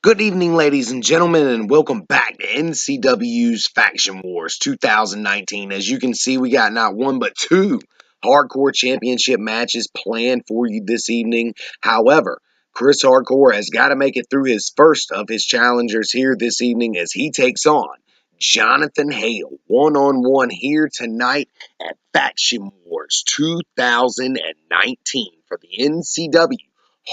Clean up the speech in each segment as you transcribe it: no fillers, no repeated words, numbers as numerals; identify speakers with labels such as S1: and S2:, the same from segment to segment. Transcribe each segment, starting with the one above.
S1: Good evening, ladies and gentlemen, and welcome back to NCW's Faction Wars 2019. As you can see, we got not one but two Hardcore Championship matches planned for you this evening. However, Chris Hardcore has got to make it through his first of his challengers here this evening as he takes on Jonathan Hale one-on-one here tonight at Faction Wars 2019 for the NCW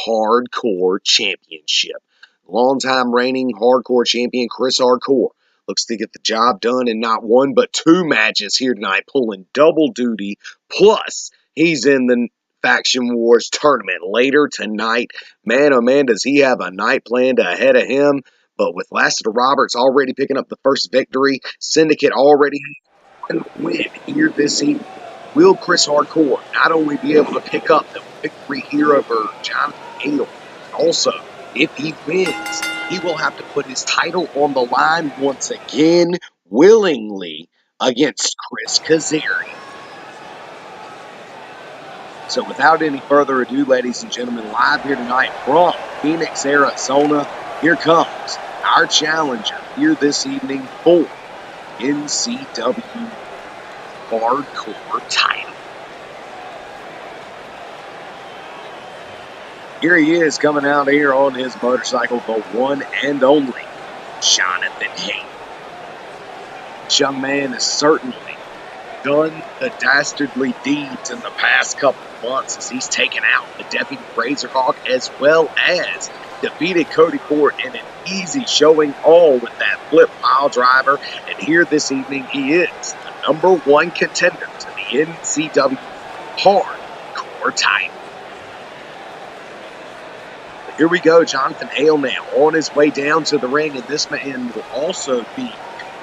S1: Hardcore Championship. Longtime reigning hardcore champion Chris Hardcore looks to get the job done in not one but two matches here tonight, pulling double duty. Plus, he's in the Faction Wars tournament later tonight. Man, oh man, does he have a night planned ahead of him. But with Lassiter Roberts already picking up the first victory, Syndicate already has a win here this evening. Will Chris Hardcore not only be able to pick up the victory here over Jonathan Hale, also, if he wins, he will have to put his title on the line once again, willingly, against Chris Kazarian. So without any further ado, ladies and gentlemen, live here tonight from Phoenix, Arizona, here comes our challenger here this evening for NCW Hardcore title. Here he is coming out here on his motorcycle, the one and only Jonathan Hale. This young man has certainly done the dastardly deeds in the past couple of months as he's taken out the Deputy Razorhawk as well as defeated Cody Ford in an easy showing all with that flip pile driver. And here this evening he is the #1 contender to the NCW Hardcore title. Here we go, Jonathan Hale now on his way down to the ring, and this man will also be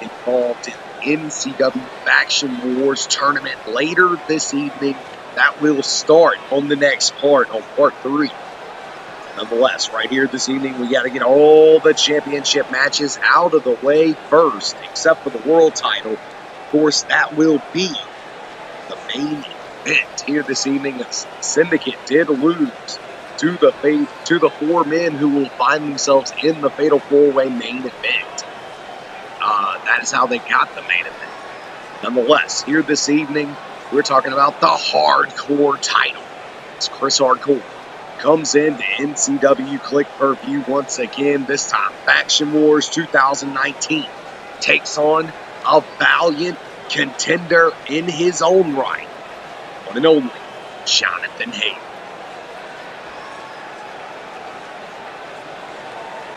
S1: involved in the NCW Faction Wars tournament later this evening. That will start on the next part, on part 3. Nonetheless, right here this evening, we got to get all the championship matches out of the way first, except for the world title. Of course, that will be the main event here this evening, as Syndicate did lose to the 4 men who will find themselves in the Fatal 4-Way main event. That is how they got the main event. Nonetheless, here this evening, we're talking about the Hardcore title. It's Chris Hardcore comes into NCW Click Per View once again, this time Faction Wars 2019. Takes on a valiant contender in his own right, one and only Jonathan Hale.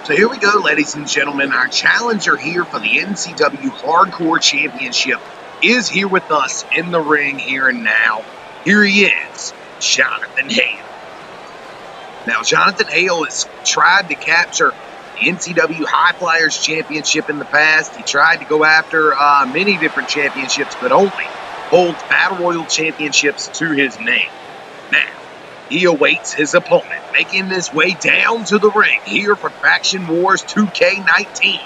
S1: So here we go, ladies and gentlemen. Our challenger here for the NCW Hardcore Championship is here with us in the ring here and now. Here he is, Jonathan Hale. Now, Jonathan Hale has tried to capture the NCW High Flyers Championship in the past. He tried to go after many different championships, but only holds Battle Royal Championships to his name. Now, he awaits his opponent, making his way down to the ring here for Faction Wars 2K19.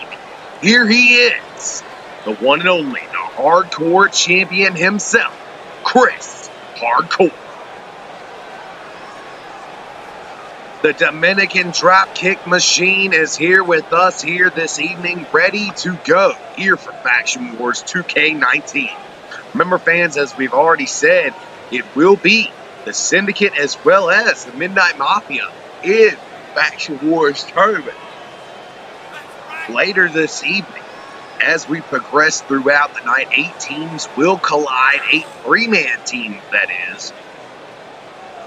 S1: Here he is, the one and only, the Hardcore Champion himself, Chris Hardcore. The Dominican Dropkick Machine is here with us here this evening, ready to go here for Faction Wars 2K19. Remember, fans, as we've already said, it will be the Syndicate as well as the Midnight Mafia in Faction Wars tournament. Later this evening, as we progress throughout the night, 8 teams will collide, 8 3-man teams that is.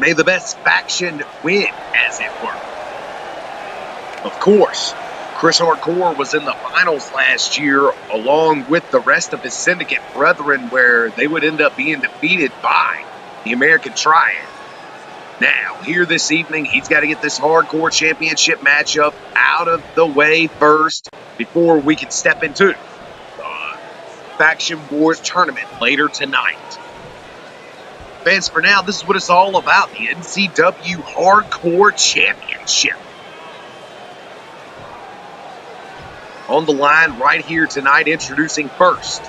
S1: May the best faction win, as it were. Of course, Chris Hardcore was in the finals last year along with the rest of his Syndicate brethren, where they would end up being defeated by the American Triad. Now, here this evening, he's got to get this Hardcore Championship matchup out of the way first before we can step into the Faction Wars tournament later tonight. Fans, for now, this is what it's all about, the NCW Hardcore Championship. On the line right here tonight, introducing first,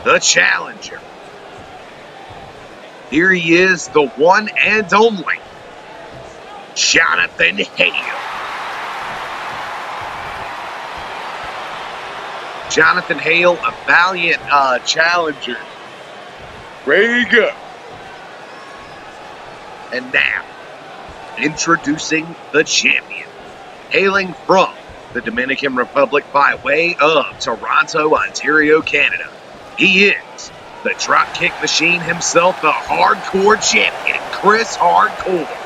S1: the challenger. Here he is, the one and only Jonathan Hale. Jonathan Hale, a valiant challenger. Ready to go. And now, introducing the champion, hailing from the Dominican Republic by way of Toronto, Ontario, Canada. He is the dropkick machine himself, the hardcore champion, Chris Hardcore.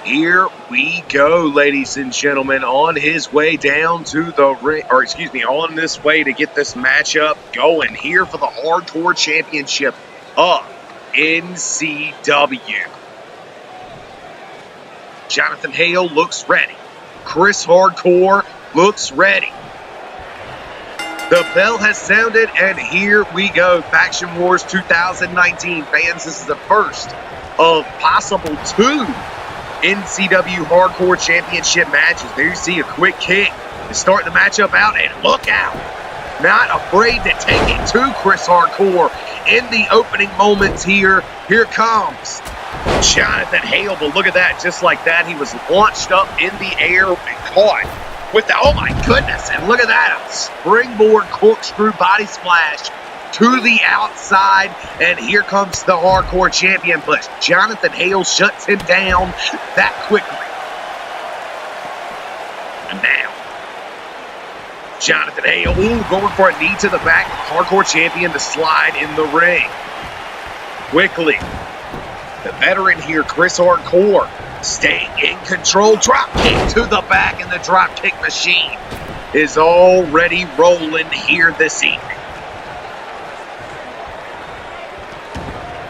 S1: Here we go, ladies and gentlemen, on his way down to the ring, on this way to get this matchup going here for the Hardcore Championship of NCW. Jonathan Hale looks ready. Chris Hardcore looks ready. The bell has sounded, and here we go. Faction Wars 2019. Fans, this is the first of possible two NCW Hardcore Championship matches. There you see a quick kick to start the matchup out, and look out. Not afraid to take it to Chris Hardcore in the opening moments here. Here comes Jonathan Hale, but look at that. Just like that, he was launched up in the air and caught with the, oh my goodness, and look at that, a springboard corkscrew body splash to the outside, and here comes the Hardcore champion, but Jonathan Hale shuts him down that quickly. And now, Jonathan Hale, going for a knee to the back, Hardcore champion to slide in the ring. Quickly, the veteran here, Chris Hardcore, staying in control, drop kick to the back, and the drop kick machine is already rolling here this evening.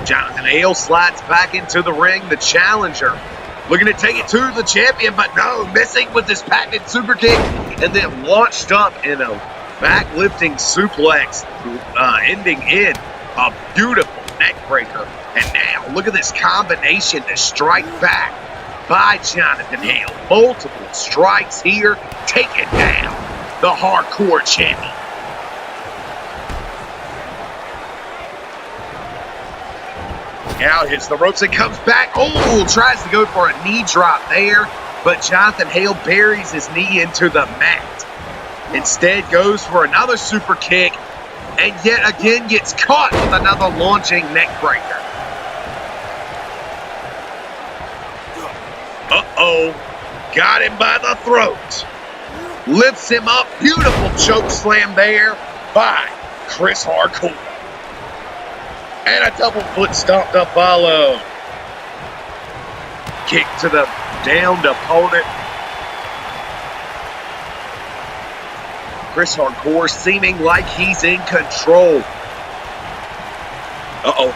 S1: Jonathan Hale slides back into the ring. The challenger looking to take it to the champion, but no, missing with this patented super kick, and then launched up in a back-lifting suplex, ending in a beautiful neck breaker. And now, look at this combination to strike back by Jonathan Hale. Multiple strikes here, taking down the Hardcore champion. Out hits the ropes and comes back. Oh, tries to go for a knee drop there, but Jonathan Hale buries his knee into the mat. Instead goes for another super kick, and yet again gets caught with another launching neck breaker. Uh-oh, got him by the throat. Lifts him up, beautiful choke slam there by Chris Hardcore. And a double foot stomp to follow. Kick to the downed opponent. Chris Hardcore seeming like he's in control. Uh-oh.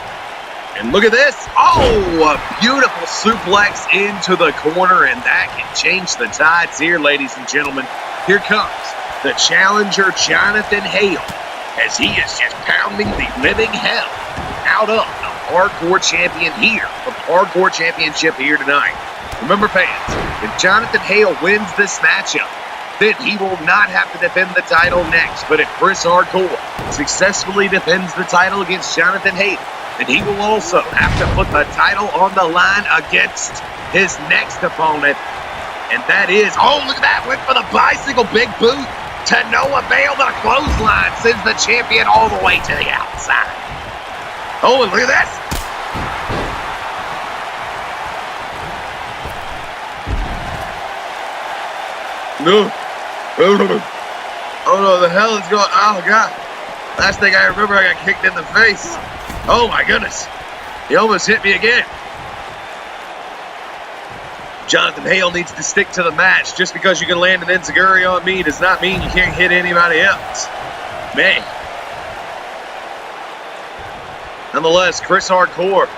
S1: And look at this. Oh, a beautiful suplex into the corner, and that can change the tides here, ladies and gentlemen. Here comes the challenger, Jonathan Hale, as he is just pounding the living hell out of the Hardcore champion here for the Hardcore Championship here tonight. Remember, fans, if Jonathan Hale wins this matchup, then he will not have to defend the title next. But if Chris Hardcore successfully defends the title against Jonathan Hale, then he will also have to put the title on the line against his next opponent. And that is, oh, look at that, went for the bicycle big boot to no avail. The clothesline sends the champion all the way to the outside. Oh, and look at this. No. Oh, no, the hell is going on? Oh, God. Last thing I remember, I got kicked in the face. Oh, my goodness. He almost hit me again. Jonathan Hale needs to stick to the match. Just because you can land an enziguri on me does not mean you can't hit anybody else. Man. Nonetheless, Chris Hardcore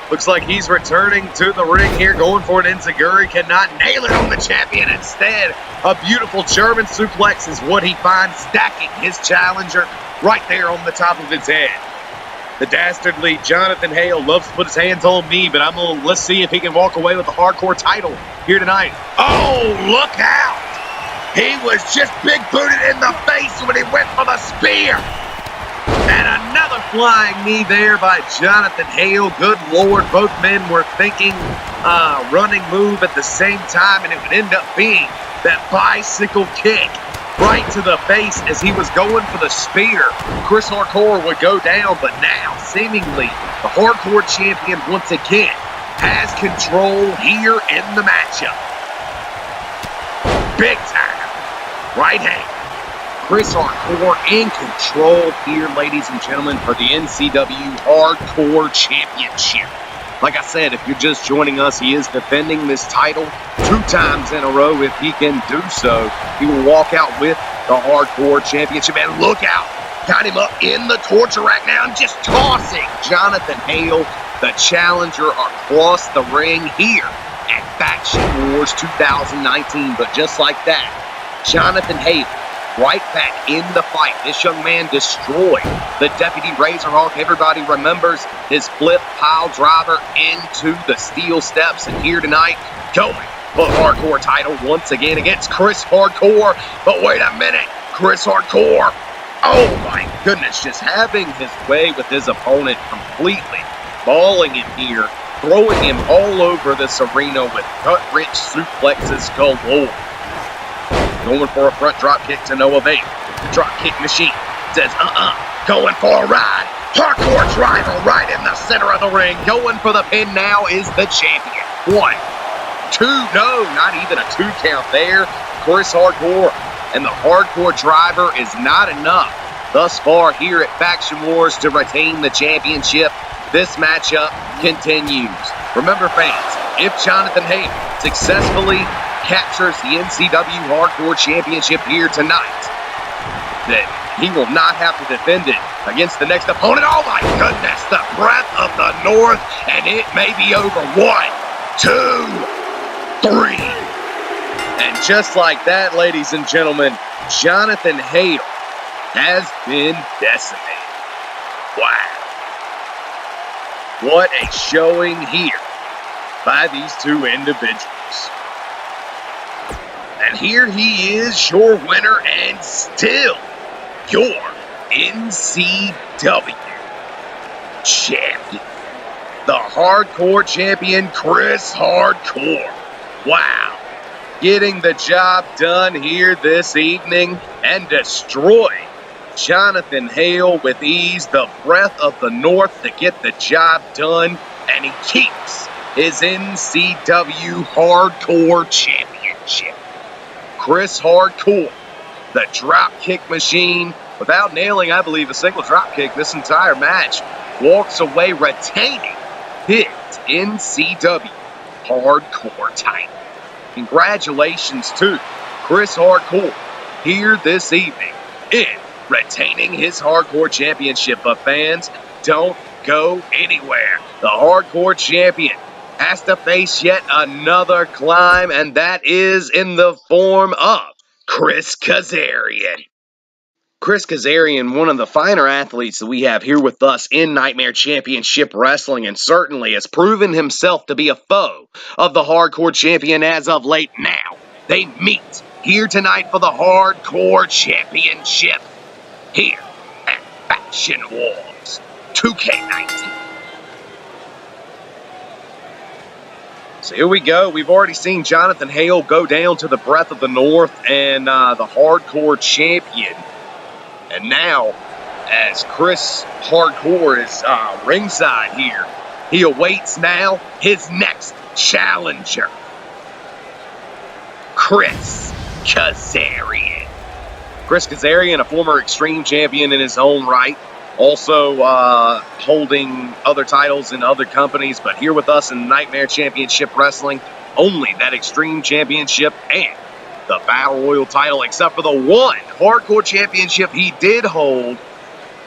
S1: looks like he's returning to the ring here, going for an enziguri. Cannot nail it on the champion. Instead, a beautiful German suplex is what he finds, stacking his challenger right there on the top of his head. The dastardly Jonathan Hale loves to put his hands on me, but let's see if he can walk away with the Hardcore title here tonight. Oh, look out! He was just big booted in the face when he went for the spear. And another flying knee there by Jonathan Hale. Good Lord, both men were thinking running move at the same time, and it would end up being that bicycle kick right to the face as he was going for the spear. Chris Hardcore would go down, but now, seemingly, the Hardcore champion once again has control here in the matchup. Big time. Right hand. Chris Hardcore in control here, ladies and gentlemen, for the NCW Hardcore Championship. Like I said, if you're just joining us, he is defending this title 2 times in a row. If he can do so, he will walk out with the Hardcore Championship. And look out! Got him up in the torture rack now and just tossing Jonathan Hale, the challenger, across the ring here at Faction Wars 2019. But just like that, Jonathan Hale right back in the fight. This young man destroyed the Deputy Razorhawk. Everybody remembers his flip pile driver into the steel steps. And here tonight, going for the Hardcore title once again against Chris Hardcore. But wait a minute, Chris Hardcore, oh my goodness, just having his way with his opponent completely, mauling him here, throwing him all over this arena with gut-wrench suplexes galore. Going for a front drop kick to no avail. Drop kick machine says, going for a ride. Hardcore driver right in the center of the ring. Going for the pin now is the champion. 1, 2, no, not even a 2 count there. Chris Hardcore and the Hardcore driver is not enough thus far here at Faction Wars to retain the championship. This matchup continues. Remember, fans, if Jonathan Hale successfully captures the NCW Hardcore Championship here tonight, then he will not have to defend it against the next opponent. Oh my goodness, the breath of the North, and it may be over. 1, 2, 3. And just like that, ladies and gentlemen, Jonathan Hale has been decimated. Wow. What a showing here by these 2 individuals. And here he is, your winner and still your NCW champion. The Hardcore champion, Chris Hardcore. Wow. Getting the job done here this evening and destroying Jonathan Hale with ease. The breath of the North to get the job done. And he keeps his NCW Hardcore championship. Chris Hardcore, the drop kick machine, without nailing, I believe, a single drop kick this entire match, walks away retaining his NCW Hardcore title. Congratulations to Chris Hardcore here this evening in retaining his Hardcore championship. But fans, don't go anywhere. The Hardcore champion has to face yet another climb, and that is in the form of Chris Kazarian. Chris Kazarian, one of the finer athletes that we have here with us in Nightmare Championship Wrestling, and certainly has proven himself to be a foe of the Hardcore champion as of late. Now, they meet here tonight for the Hardcore Championship here at Faction Wars 2K19. So here we go. We've already seen Jonathan Hale go down to the breath of the North and the Hardcore champion. And now, as Chris Hardcore is ringside here, he awaits now his next challenger, Chris Kazarian. Chris Kazarian, a former Extreme champion in his own right. Also holding other titles in other companies, but here with us in Nightmare Championship Wrestling, only that Extreme Championship and the Battle Royal title, except for the one Hardcore Championship he did hold,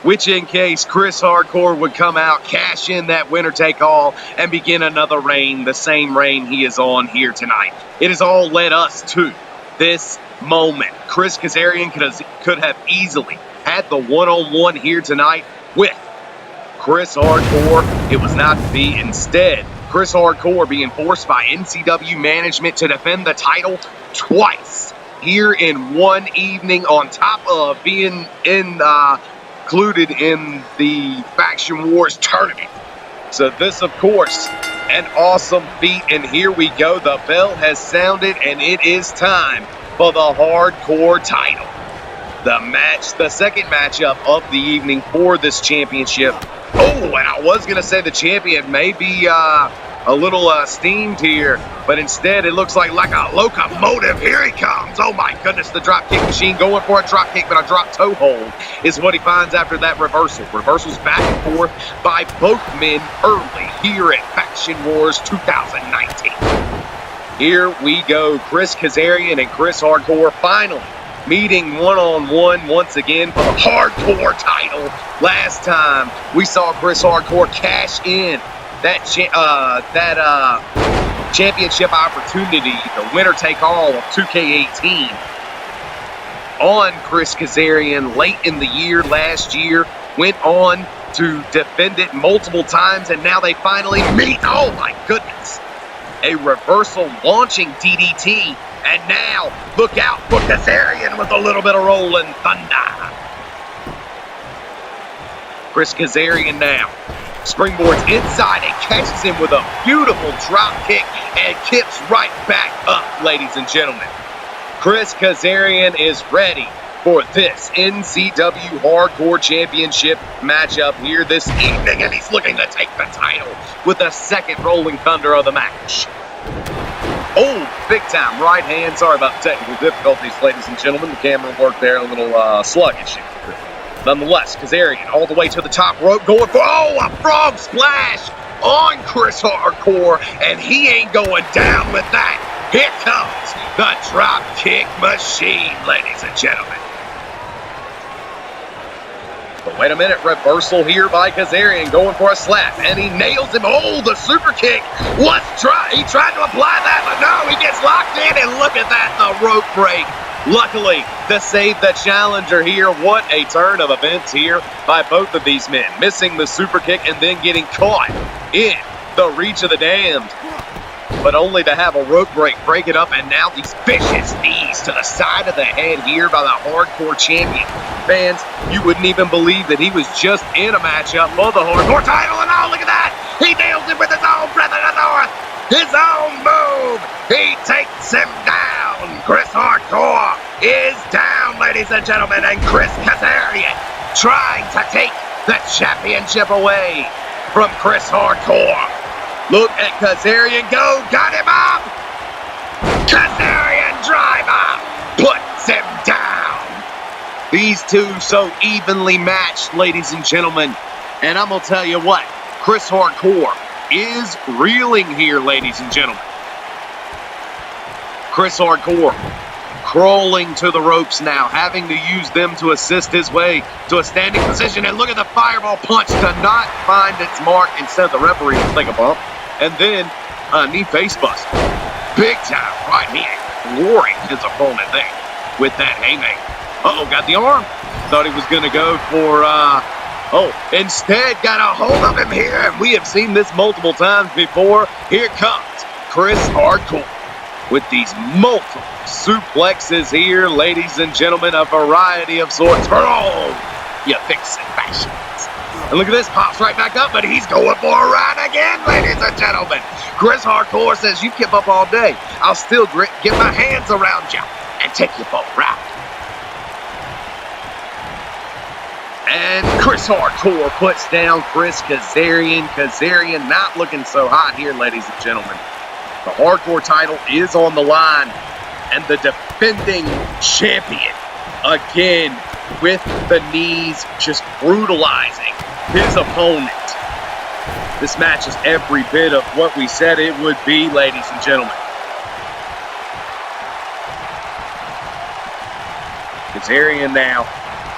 S1: which in case Chris Hardcore would come out, cash in that winner-take-all, and begin another reign, the same reign he is on here tonight. It has all led us to this moment. Chris Kazarian could have easily had the one-on-one here tonight with Chris Hardcore. It was not to be. Instead, Chris Hardcore being forced by NCW management to defend the title twice here in one evening, on top of being in included in the Faction Wars tournament. So this, of course, an awesome feat. And here we go. The bell has sounded, and it is time for the hardcore title. The second matchup of the evening for this championship. Oh, and I was going to say the champion may be a little steamed here, but instead it looks like a locomotive. Here he comes. Oh my goodness, the drop kick machine going for a drop kick, but a drop toe hold is what he finds after that reversal. Reversals back and forth by both men early here at Faction Wars 2019. Here we go. Chris Kazarian and Chris Hardcore finally meeting one-on-one once again for the hardcore title. Last time we saw Chris Hardcore cash in that championship opportunity, the winner-take-all of 2K18, on Chris Kazarian late in the year last year. Went on to defend it multiple times, and now they finally meet. Oh my goodness. A reversal launching DDT. And now, look out for Kazarian with a little bit of rolling thunder. Chris Kazarian now springboards inside and catches him with a beautiful drop kick and kicks right back up, ladies and gentlemen. Chris Kazarian is ready for this NCW Hardcore Championship matchup here this evening, and he's looking to take the title with the second rolling thunder of the match. Oh, big time right hand. Sorry about the technical difficulties, ladies and gentlemen. The camera worked there a little sluggish. Nonetheless, Kazarian all the way to the top rope going for, a frog splash on Chris Hardcore, and he ain't going down with that. Here comes the drop kick machine, ladies and gentlemen. But wait a minute, reversal here by Kazarian, going for a slap, and he nails him. Oh, the super kick. He tried to apply that, but no, he gets locked in, and look at that, the rope break. Luckily, to save the challenger here. What a turn of events here by both of these men. Missing the super kick and then getting caught in the reach of the damned. But only to have a rope break it up, and now these vicious knees to the side of the head here by the hardcore champion. Fans, you wouldn't even believe that he was just in a matchup for the hardcore title, and oh, look at that! He nails it with his own breath of the north! His own move! He takes him down! Chris Hardcore is down, ladies and gentlemen, and Chris Kazarian trying to take the championship away from Chris Hardcore. Look at Kazarian go. Got him up. Kazarian driver puts him down. These two so evenly matched, ladies and gentlemen. And I'm going to tell you what, Chris Hardcore is reeling here, ladies and gentlemen. Chris Hardcore crawling to the ropes now, having to use them to assist his way to a standing position. And look at the fireball punch to not find its mark. Instead, the referee will take a bump. And then a knee face buster. Big time right hand. Flooring his opponent there with that haymaker. Uh-oh, got the arm. Thought he was going to go for, instead got a hold of him here. And we have seen this multiple times before. Here comes Chris Hardcore with these multiple suplexes here, ladies and gentlemen. A variety of sorts for all you fixin' fashions. And look at this, pops right back up, but he's going for a ride again, ladies and gentlemen. Chris Hardcore says, you keep up all day, I'll still get my hands around you and take you for a ride. And Chris Hardcore puts down Chris Kazarian. Kazarian not looking so hot here, ladies and gentlemen. The hardcore title is on the line, and the defending champion, again, with the knees just brutalizing his opponent. This match is every bit of what we said it would be, ladies and gentlemen. Kazarian now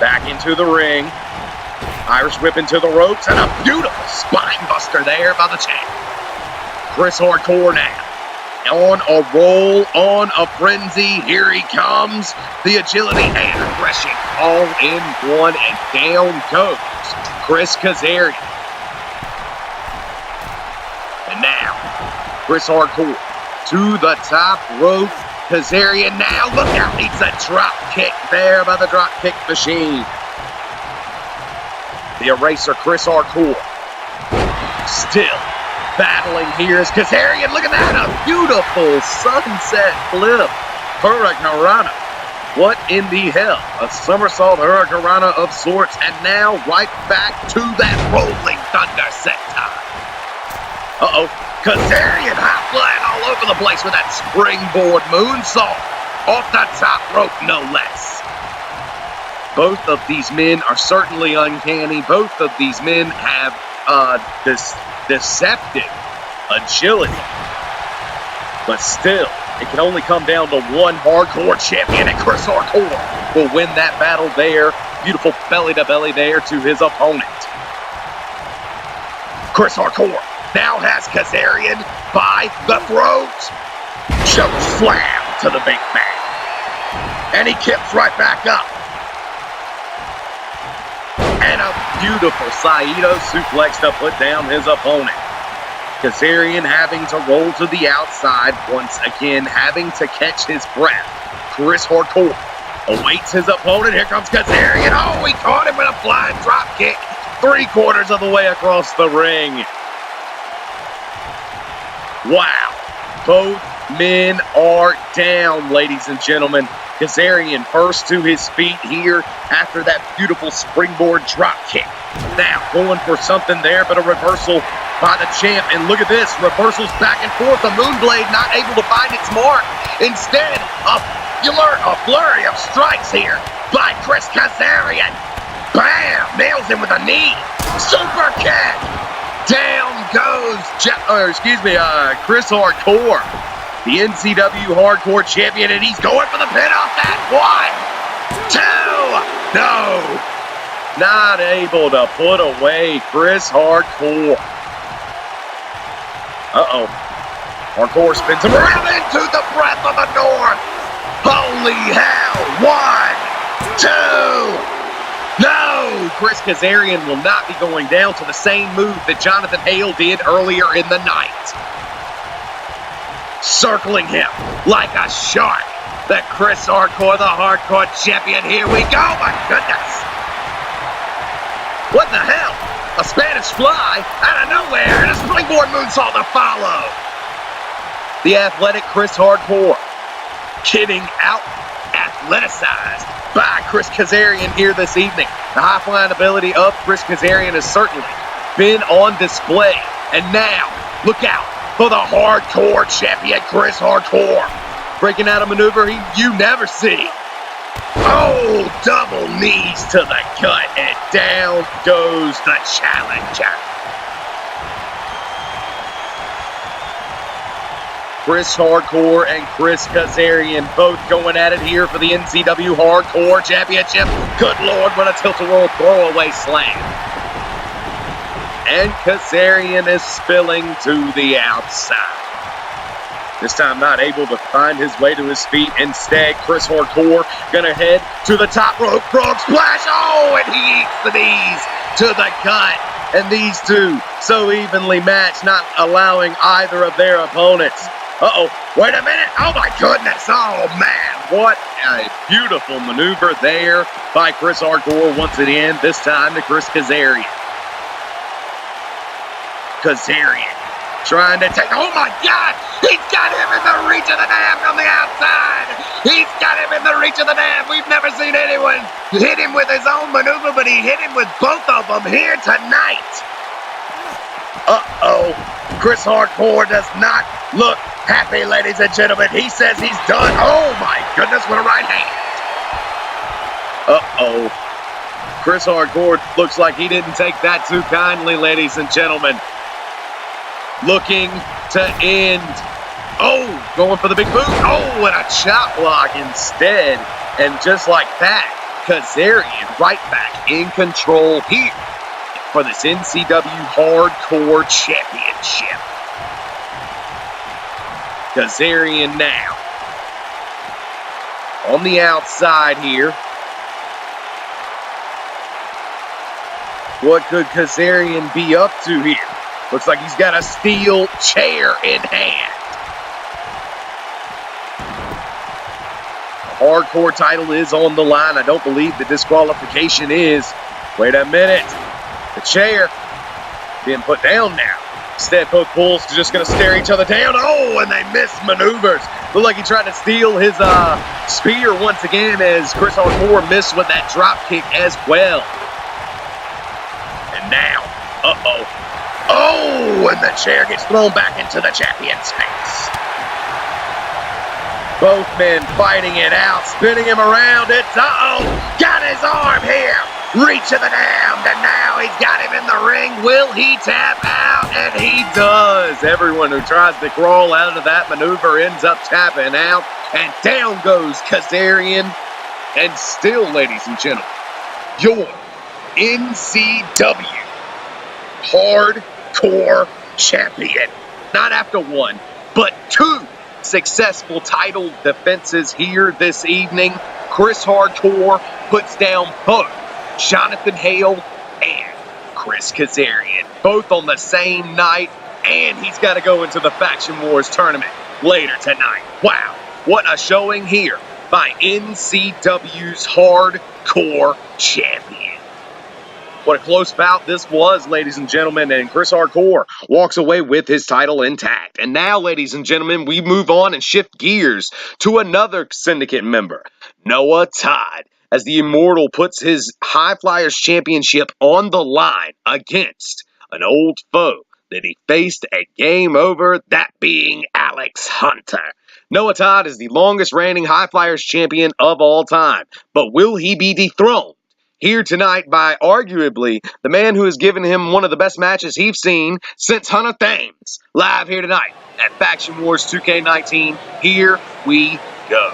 S1: back into the ring. Irish whip into the ropes, and a beautiful spine buster there by the champ. Chris Hardcore now on a roll, on a frenzy. Here he comes. The agility and aggression all in one, and down goes Chris Kazarian. And now, Chris Hardcore to the top rope. Kazarian now, look out, it's a drop kick there by the drop kick machine. The eraser, Chris Harcourt. Still battling here is Kazarian. Look at that, a beautiful sunset flip. Hurricanrana. What in the hell? A somersault Hurricanrana of sorts, and now right back to that rolling thunder set time. Kazarian high-flying all over the place with that springboard moonsault. Off the top rope, no less. Both of these men are certainly uncanny. Both of these men have this deceptive agility. But still, it can only come down to one hardcore champion, and Chris Harcourt will win that battle there. Beautiful belly-to-belly there to his opponent. Chris Harcourt now has Kazarian by the throat. Choke slam to the big man. And he kips right back up. And a beautiful Saito suplex to put down his opponent. Kazarian having to roll to the outside, once again having to catch his breath. Chris Harcourt awaits his opponent. Here comes Kazarian. Oh, he caught him with a flying drop kick 3/4 of the way across the ring. Wow. Both men are down, ladies and gentlemen. Kazarian first to his feet here after that beautiful springboard drop kick. Now going for something there, but a reversal by the champ. And look at this, reversals back and forth. The Moonblade not able to find its mark. Instead, a flurry of strikes here by Chris Kazarian. Bam! Nails him with a knee. Super kick. Down goes Chris Harcourt, the NCW Hardcore Champion, and he's going for the pin off that. 1, 2, no! Not able to put away Chris Harcourt. Harcourt spins him around into the breath of the North. Holy hell. 1, 2, no! Chris Kazarian will not be going down to the same move that Jonathan Hale did earlier in the night. Circling him like a shark. The Chris Harcourt, the Hardcore Champion. Here we go. My goodness. What the hell? A Spanish fly out of nowhere and a springboard moonsault to follow. The athletic Chris Harcourt getting out athleticized by Chris Kazarian here this evening. The high-flying ability of Chris Kazarian has certainly been on display. And now, look out for the Hardcore Champion, Chris Harcourt. Breaking out a maneuver you never see. Oh, double knees to the gut, and down goes the challenger. Chris Harcourt and Chris Kazarian both going at it here for the NCW Hardcore Championship. Good Lord, what a tilt-a-whirl throwaway slam. And Kazarian is spilling to the outside. This time not able to find his way to his feet. Instead, Chris Harcourt gonna head to the top rope. Frog splash. Oh, and he eats the knees to the gut. And these two so evenly matched, not allowing either of their opponents. Wait a minute. Oh, my goodness. Oh, man. What a beautiful maneuver there by Chris Harcourt once again, this time to Chris Kazarian. Kazarian trying to take, oh my God, he's got him in the reach of the dam from the outside. He's got him in the reach of the dam. We've never seen anyone hit him with his own maneuver, but he hit him with both of them here tonight. Chris Harcourt does not look happy, ladies and gentlemen. He says he's done. Oh my goodness, with a right hand. Chris Harcourt looks like he didn't take that too kindly, ladies and gentlemen. Looking to end. Oh, going for the big boot. Oh, and a chop block instead. And just like that, Kazarian right back in control here for this NCW Hardcore Championship. Kazarian now on the outside here. What could Kazarian be up to here? Looks like he's got a steel chair in hand. The Hardcore title is on the line. I don't believe the disqualification is. Wait a minute. The chair being put down now. Instead, both bulls are just going to stare each other down. Oh, and they miss maneuvers. Looked like he tried to steal his spear once again as Chris Hardcore missed with that drop kick as well. And now, oh, and the chair gets thrown back into the champion's face. Both men fighting it out, spinning him around. It's, got his arm here. Reach of the damned, and now he's got him in the ring. Will he tap out? And he does. Everyone who tries to crawl out of that maneuver ends up tapping out. And down goes Kazarian. And still, ladies and gentlemen, your NCW Hardcore Champion. Not after one, but two successful title defenses here this evening. Chris Hardcore puts down both Jonathan Hale and Chris Kazarian, both on the same night, and he's got to go into the Faction Wars tournament later tonight. Wow, what a showing here by NCW's Hardcore Champion. What a close bout this was, ladies and gentlemen, and Chris Hardcore walks away with his title intact. And now, ladies and gentlemen, we move on and shift gears to another Syndicate member, Noah Todd, as the Immortal puts his High Flyers Championship on the line against an old foe that he faced at Game Over, that being Alex Hunter. Noah Todd is the longest reigning High Flyers champion of all time, but will he be dethroned here tonight by arguably the man who has given him one of the best matches he's seen since Hunter Thames? Live here tonight at Faction Wars 2K19. Here we go.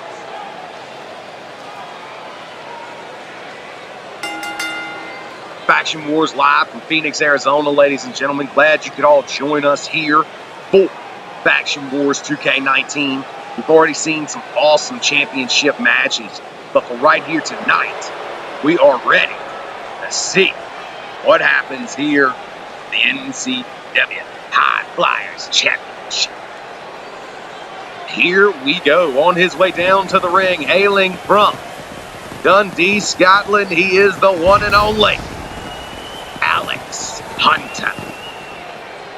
S1: Faction Wars live from Phoenix, Arizona, ladies and gentlemen. Glad you could all join us here for Faction Wars 2K19. We've already seen some awesome championship matches, but for right here tonight, we are ready to see what happens here in the NCW High Flyers Championship. Here we go. On his way down to the ring, hailing from Dundee, Scotland, he is the one and only Alex Hunter.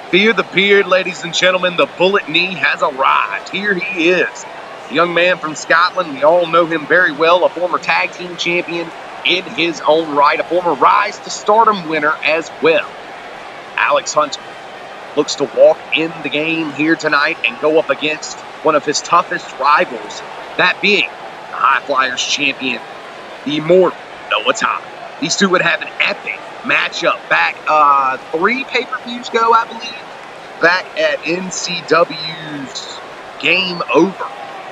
S1: Fear the beard, ladies and gentlemen. The bullet knee has arrived. Here he is. A young man from Scotland. We all know him very well. A former tag team champion in his own right. A former Rise to Stardom winner as well. Alex Hunter looks to walk in the game here tonight and go up against one of his toughest rivals, that being the High Flyers champion, the Immortal Noah Todd. These two would have an epic matchup back 3 pay-per-views ago, I believe, back at NCW's Game Over,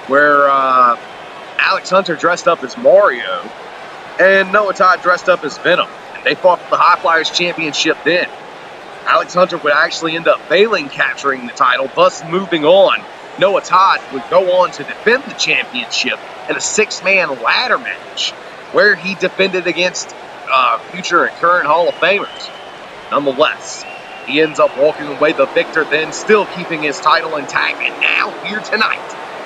S1: where Alex Hunter dressed up as Mario and Noah Todd dressed up as Venom, and they fought for the High Flyers Championship then. Alex Hunter would actually end up failing capturing the title, thus moving on. Noah Todd would go on to defend the championship in a 6-man ladder match, where he defended against future and current Hall of Famers. Nonetheless, he ends up walking away the victor, then still keeping his title intact. And now, here tonight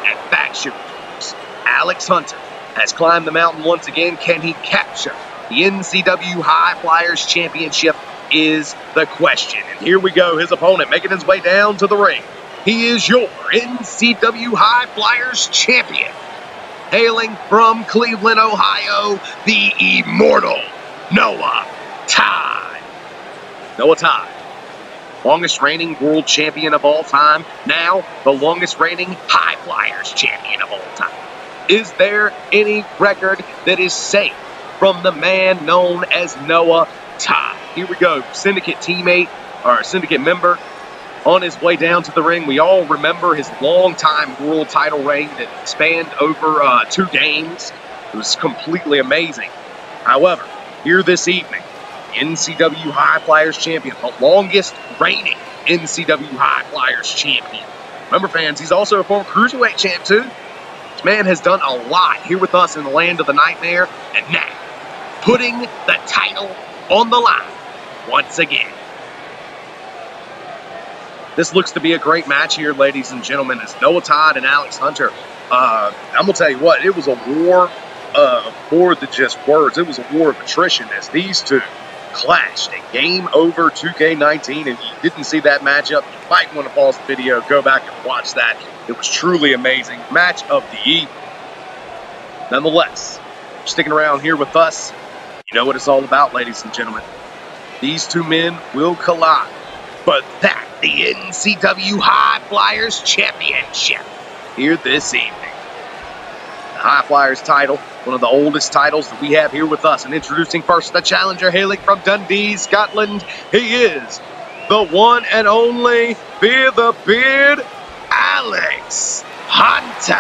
S1: at Faction Wars, Alex Hunter has climbed the mountain once again. Can he capture the NCW High Flyers Championship is the question. And here we go, his opponent making his way down to the ring. He is your NCW High Flyers Champion, hailing from Cleveland, Ohio, the Immortal Noah Todd. Noah Todd, longest reigning world champion of all time, now the longest reigning High Flyers champion of all time. Is there any record that is safe from the man known as Noah Todd? Here we go, Syndicate teammate, or Syndicate member, on his way down to the ring. We all remember his long-time world title reign that spanned over 2 games. It was completely amazing. However, here this evening, NCW High Flyers champion, the longest reigning NCW High Flyers champion. Remember, fans, he's also a former Cruiserweight champ, too. This man has done a lot here with us in the Land of the Nightmare, and now, putting the title on the line once again. This looks to be a great match here, ladies and gentlemen, as Noah Todd and Alex Hunter. I'm going to tell you what, it was a war of more than just words. It was a war of attrition as these two clashed in Game Over 2K19. If you didn't see that matchup, you might want to pause the video, go back and watch that. It was truly amazing. Match of the evening. Nonetheless, sticking around here with us, you know what it's all about, ladies and gentlemen. These two men will collide, but that the NCW High Flyers Championship here this evening. The High Flyers title, one of the oldest titles that we have here with us. And introducing first the challenger hailing from Dundee, Scotland. He is the one and only Fear the Beard, Alex Hunter.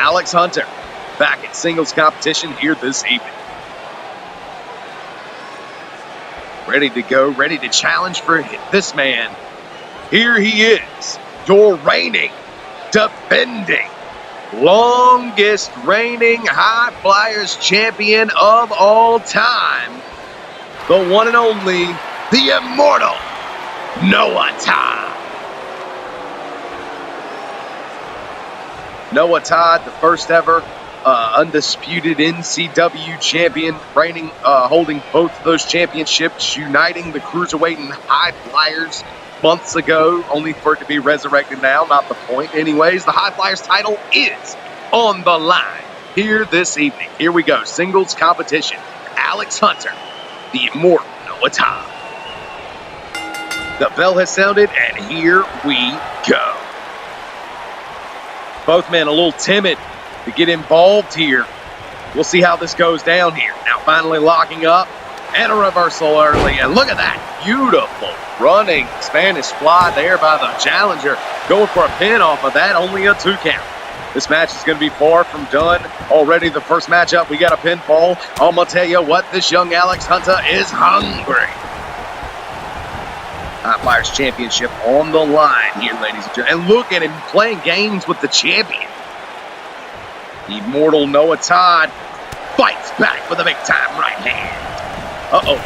S1: Alex Hunter back in singles competition here this evening. Ready to go, ready to challenge for this man. Here he is, your reigning, defending, longest reigning High Flyers champion of all time. The one and only, the immortal Noah Todd. Noah Todd, the first ever undisputed NCW champion, reigning, holding both of those championships, uniting the Cruiserweight and High Flyers months ago, only for it to be resurrected now. Not the point. Anyways, the High Flyers title is on the line here this evening. Here we go. Singles competition. Alex Hunter, the immortal Noah Todd. The bell has sounded, and here we go. Both men a little timid to get involved here. We'll see how this goes down here. Now finally locking up, and a reversal early. And look at that beautiful running Spanish fly there by the challenger. Going for a pin off of that, only a 2 count. This match is going to be far from done. Already the first matchup, we got a pinfall. I'm going to tell you what, this young Alex Hunter is hungry. High Flyers Championship on the line here, ladies and gentlemen. And look at him playing games with the champion. The immortal Noah Todd fights back with a big-time right hand. Uh-oh.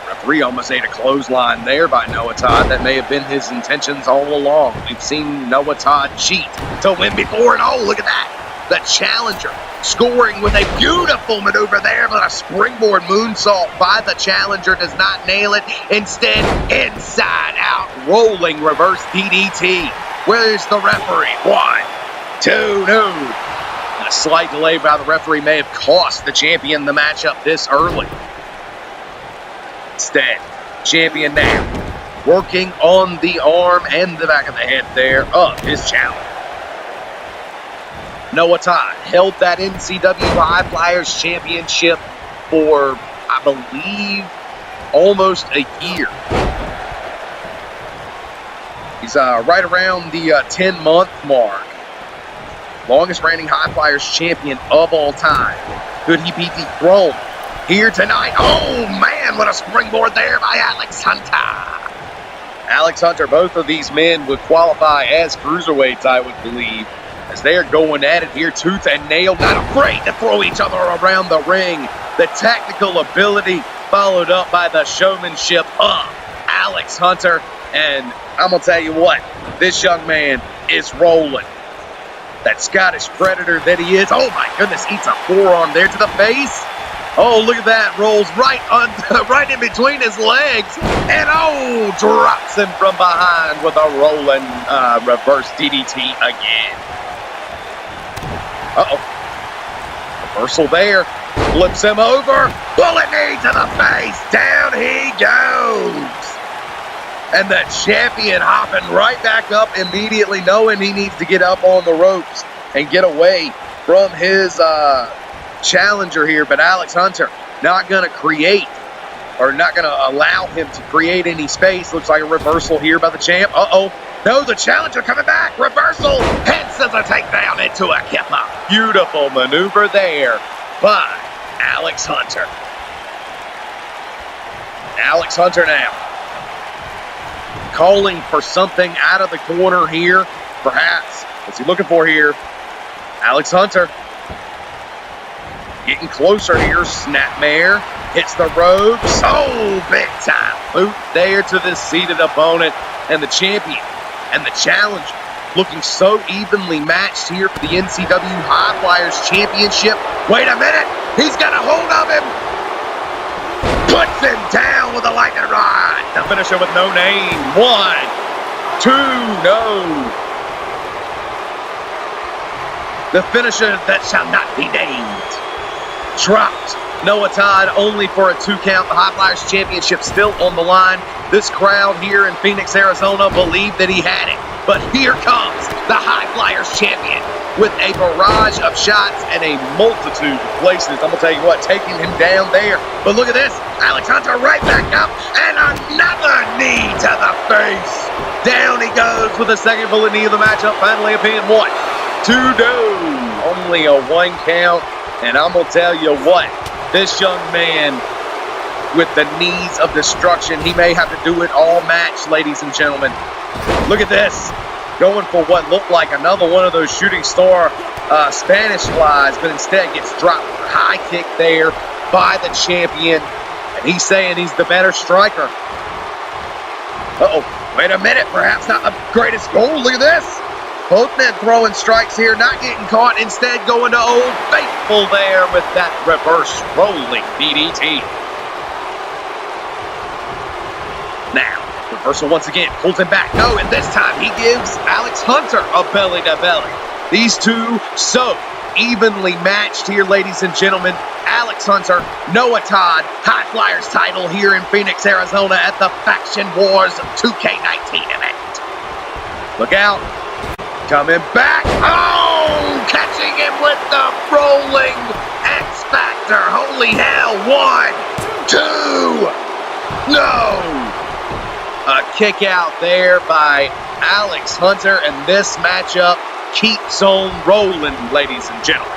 S1: Referee almost ate a clothesline there by Noah Todd. That may have been his intentions all along. We've seen Noah Todd cheat to win before, and oh, look at that. The challenger scoring with a beautiful maneuver there, but a springboard moonsault by the challenger does not nail it. Instead, inside out rolling reverse DDT. Where's the referee? 1, 2, no. And a slight delay by the referee may have cost the champion the matchup this early. Instead, champion now working on the arm and the back of the head there of his challenger. Noah Todd held that NCW High Flyers Championship for, I believe, almost a year. He's right around the 10-month mark. Longest reigning High Flyers champion of all time. Could he be dethroned here tonight? Oh, man, what a springboard there by Alex Hunter. Alex Hunter, both of these men would qualify as cruiserweights, I would believe, as they are going at it here, tooth and nail, not afraid to throw each other around the ring. The technical ability followed up by the showmanship of Alex Hunter. And I'm going to tell you what, this young man is rolling. That Scottish predator that he is. Oh, my goodness, eats a forearm there to the face. Oh, look at that. Rolls right in between his legs. And, oh, drops him from behind with a rolling reverse DDT again. Uh-oh. Reversal there. Flips him over. Bullet knee to the face. Down he goes. And the champion hopping right back up immediately, knowing he needs to get up on the ropes and get away from his challenger here. But Alex Hunter not going to create, or not going to allow him to create any space. Looks like a reversal here by the champ. Uh-oh. No, the challenger coming back. Reversal. Head scissor takedown into a kipper. Beautiful maneuver there by Alex Hunter. Alex Hunter now calling for something out of the corner here. Perhaps. What's he looking for here? Alex Hunter getting closer here. Snapmare. Hits the ropes. Oh, big time. Boot there to the seated opponent. And the champion and the challenger looking so evenly matched here for the NCW High Flyers Championship. Wait a minute. He's got a hold of him. Puts him down with a lightning rod.
S2: The finisher with no name. 1, 2, no.
S1: The finisher that shall not be named. Dropped.
S2: Noah Todd only for a 2 count. The High Flyers championship still on the line. This crowd here in Phoenix, Arizona believed that he had it.
S1: But here comes the High Flyers champion with a barrage of shots and a multitude of places. I'm going to tell you what, taking him down there. But look at this. Alex Hunter right back up and another knee to the face. Down he goes with the second bullet knee of the matchup. Finally a pin. 1, 2, no.
S2: Only a 1 count. And I'm going to tell you what, this young man with the knees of destruction, he may have to do it all match, ladies and gentlemen. Look at this. Going for what looked like another one of those shooting star Spanish flies, but instead gets dropped. High kick there by the champion. And he's saying he's the better striker. Uh-oh. Wait a minute. Perhaps not the greatest goal. Look at this. Both men throwing strikes here, not getting caught. Instead going to Old Faithful there with that reverse rolling DDT. Now, reversal once again, pulls him back. No, and this time he gives Alex Hunter a belly-to-belly. These two so evenly matched here, ladies and gentlemen. Alex Hunter, Noah Todd, High Flyers title here in Phoenix, Arizona at the Faction Wars 2K19 event. Look out. Coming back. Oh, catching him with the rolling X Factor. Holy hell. 1, 2, no. A kick out there by Alex Hunter, and this matchup keeps on rolling, ladies and gentlemen.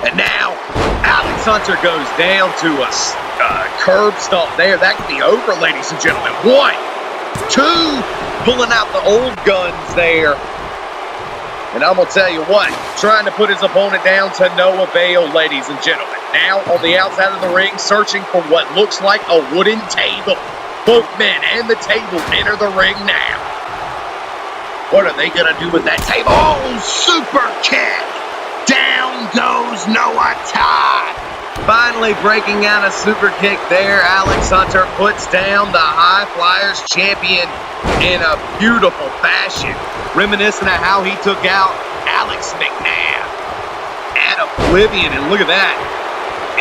S2: And now, Alex Hunter goes down to a curb stomp there. That could be over, ladies and gentlemen. 1, 2, pulling out the old guns there. And I'm going to tell you what, trying to put his opponent down to no avail, ladies and gentlemen. Now on the outside of the ring, searching for what looks like a wooden table. Both men and the table enter the ring now. What are they going to do with that table? Oh, super kick. Down goes Noah Todd. Finally breaking out a super kick there. Alex Hunter puts down the High Flyers champion in a beautiful fashion, reminiscent of how he took out Alex McNabb at Oblivion. And look at that.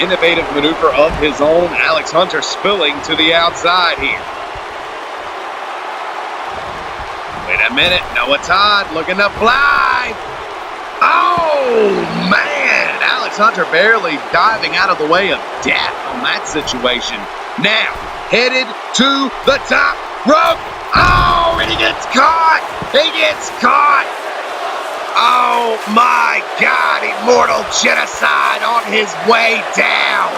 S2: Innovative maneuver of his own. Alex Hunter spilling to the outside here. Wait a minute. Noah Todd looking to fly. Oh, man. Alex Hunter barely diving out of the way of death on that situation. Now, headed to the top rope. Oh, and he gets caught. He gets caught. Oh, my God. Immortal Genocide on his way down.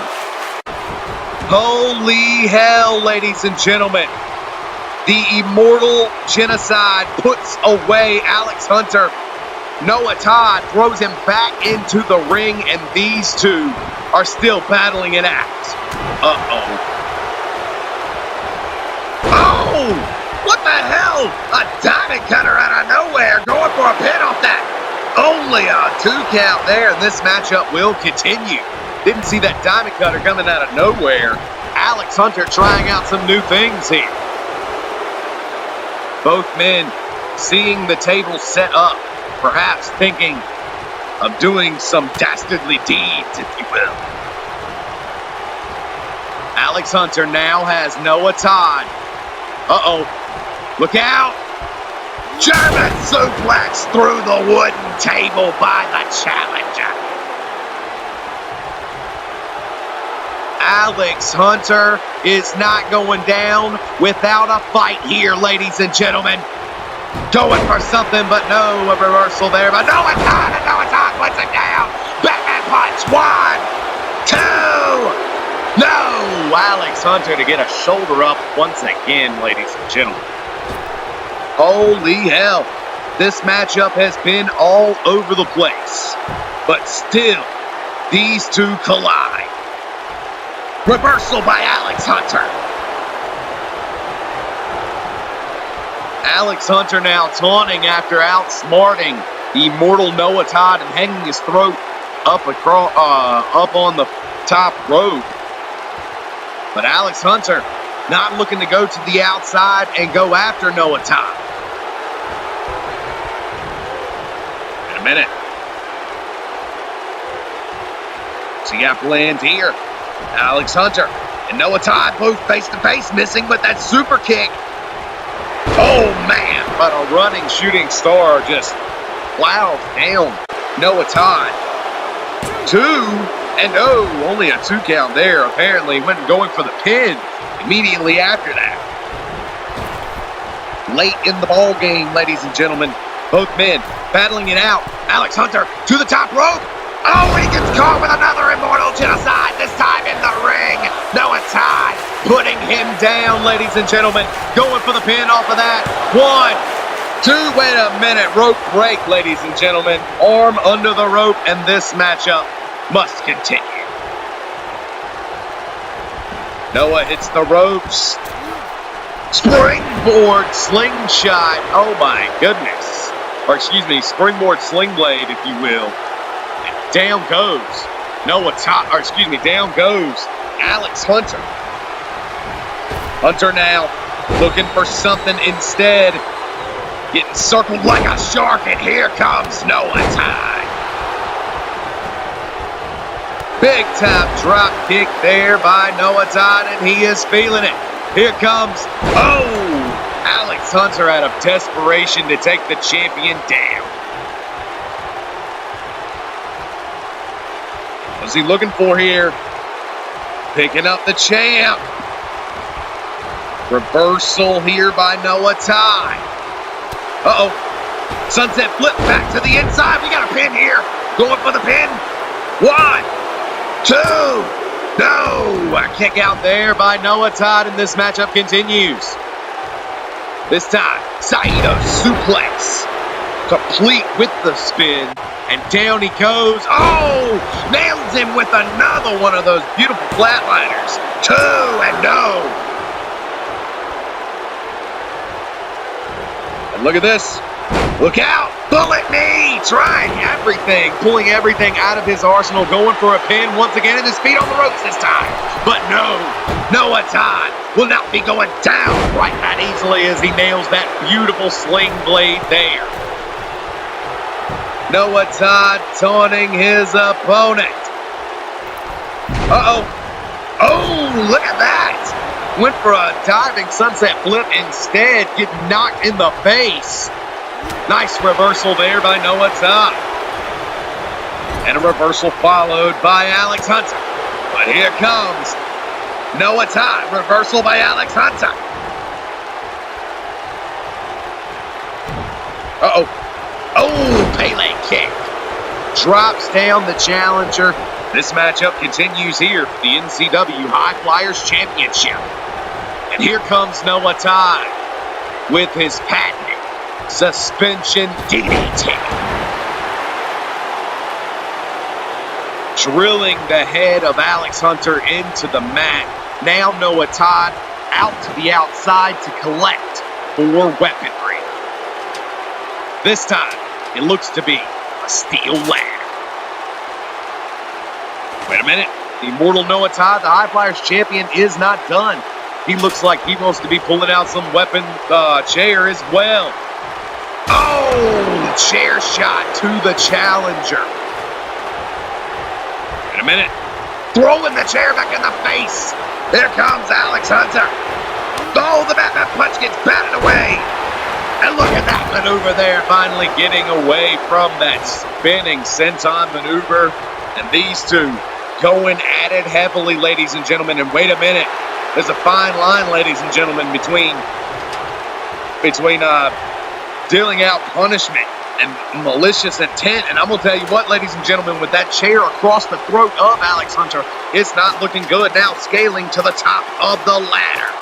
S2: Holy hell, ladies and gentlemen. The Immortal Genocide puts away Alex Hunter. Noah Todd throws him back into the ring, and these two are still battling it out. Uh-oh. Oh! What the hell? A diamond cutter out of nowhere, going for a pin off that. Only a 2 count there, and this matchup will continue. Didn't see that diamond cutter coming out of nowhere. Alex Hunter trying out some new things here. Both men seeing the table set up, perhaps thinking of doing some dastardly deeds, if you will. Alex Hunter now has Noah Todd. Uh-oh. Look out. German suplex through the wooden table by the challenger. Alex Hunter is not going down without a fight here, ladies and gentlemen. Going for something, but no, a reversal there. But Noah Todd puts him down. Batman punch. 1, 2. No, Alex Hunter to get a shoulder up once again, ladies and gentlemen. Holy hell. This matchup has been all over the place. But still, these two collide. Reversal by Alex Hunter. Alex Hunter now taunting after outsmarting the immortal Noah Todd and hanging his throat up on the top rope. But Alex Hunter not looking to go to the outside and go after Noah Todd. In a minute. So you got planned here. Alex Hunter and Noah Todd both face-to-face, missing, but that super kick. Oh, man. But a running shooting star just plows down Noah Todd. 2, and no, only a 2 count there. Apparently went going for the pin immediately after that. Late in the ball game, ladies and gentlemen. Both men battling it out. Alex Hunter to the top rope. Oh, he gets caught with another immortal genocide, this time in the ring. Noah Todd putting him down, ladies and gentlemen. Going for the pin off of that. 1, 2, wait a minute. Rope break, ladies and gentlemen. Arm under the rope, and this matchup must continue. Noah hits the ropes. Springboard slingshot. Oh, my goodness. Or excuse me, springboard sling blade, if you will. Down goes down goes Alex Hunter. Hunter now looking for something instead. Getting circled like a shark, and here comes Noah Todd. Big time drop kick there by Noah Todd, and he is feeling it. Here comes, Alex Hunter out of desperation to take the champion down. What's he looking for here? Picking up the champ. Reversal here by Noah Todd. Sunset flip back to the inside. We got a pin here. Going for the pin. 1, 2. No. A kick out there by Noah Todd, and this matchup continues. This time, Saito suplex. Complete with the spin. And down he goes. Oh! Nails him with another one of those beautiful flatliners. 2, and no. And look at this. Look out. Bullet knee. Trying everything. Pulling everything out of his arsenal. Going for a pin once again. And his feet on the ropes this time. But no. Noah Todd will not be going down quite that easily as he nails that beautiful sling blade there. Noah Todd taunting his opponent. Oh, look at that. Went for a diving sunset flip instead, getting knocked in the face. Nice reversal there by Noah Todd. And a reversal followed by Alex Hunter. But here comes Noah Todd. Reversal by Alex Hunter. Pele kick. Drops down the challenger. This matchup continues here for the NCW High Flyers Championship. And here comes Noah Todd with his patented suspension DDT. Drilling the head of Alex Hunter into the mat. Now Noah Todd out to the outside to collect more weaponry. This time, it looks to be a steel ladder. Wait a minute. The immortal Noah Todd, the High Flyers champion, is not done. He looks like he wants to be pulling out some weapon chair as well. The chair shot to the challenger. Wait a minute. Throwing the chair back in the face. Here comes Alex Hunter. The Batman punch gets batted away. And look at that maneuver there, finally getting away from that spinning senton maneuver. And these two going at it heavily, ladies and gentlemen. And wait a minute. There's a fine line, ladies and gentlemen, between dealing out punishment and malicious intent. And I'm going to tell you what, ladies and gentlemen, with that chair across the throat of Alex Hunter, it's not looking good now, scaling to the top of the ladder.